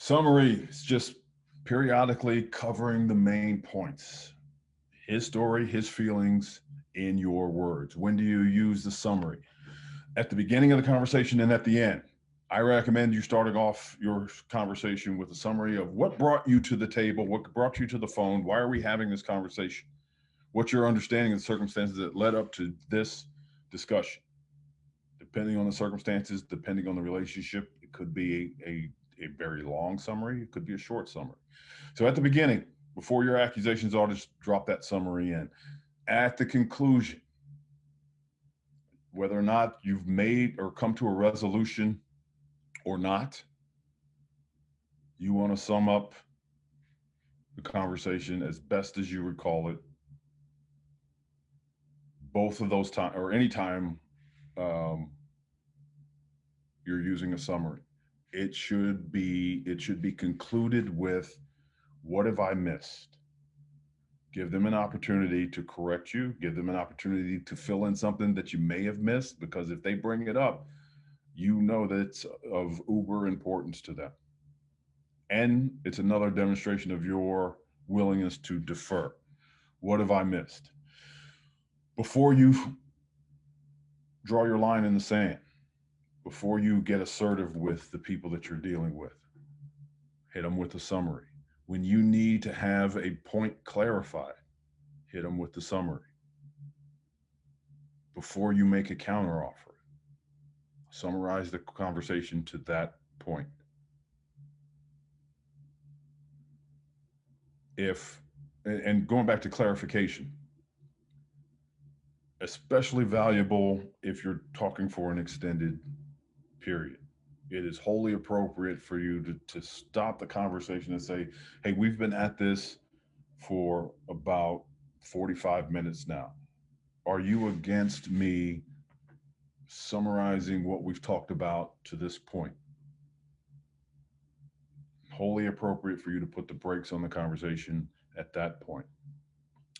Summary is just periodically covering the main points. His story, his feelings in your words. When do you use the summary? At the beginning of the conversation and at the end. I recommend you starting off your conversation with a summary of what brought you to the table, what brought you to the phone, why are we having this conversation? What's your understanding of the circumstances that led up to this discussion? Depending on the circumstances, depending on the relationship, it could be a very long summary, it could be a short summary. So at the beginning, before your accusations are, just drop that summary in. At the conclusion, whether or not you've made or come to a resolution or not, you want to sum up the conversation as best as you recall it. Both of those times, or any time you're using a summary, it should be concluded with, what have I missed? Give them an opportunity to correct you, give them an opportunity to fill in something that you may have missed, because if they bring it up, you know that it's of uber importance to them. And it's another demonstration of your willingness to defer. What have I missed? Before you draw your line in the sand, before you get assertive with the people that you're dealing with, hit them with a summary. When you need to have a point clarified, hit them with the summary. Before you make a counteroffer, summarize the conversation to that point. And going back to clarification, especially valuable if you're talking for an extended period. It is wholly appropriate for you to stop the conversation and say, hey, we've been at this for about 45 minutes now. Are you against me summarizing what we've talked about to this point? Wholly appropriate for you to put the brakes on the conversation at that point.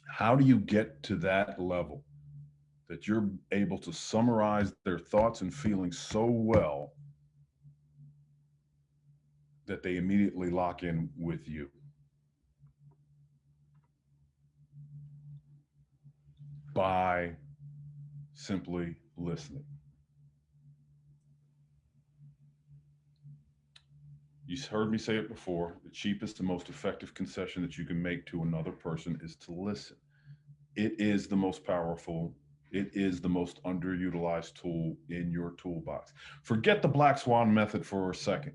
How do you get to that level that you're able to summarize their thoughts and feelings so well that they immediately lock in with you? By simply listening. You heard me say it before, the cheapest and most effective concession that you can make to another person is to listen. It is the most powerful, it is the most underutilized tool in your toolbox. Forget the Black Swan method for a second.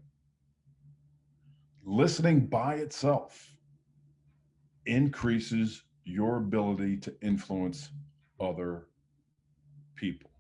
Listening by itself increases your ability to influence other people.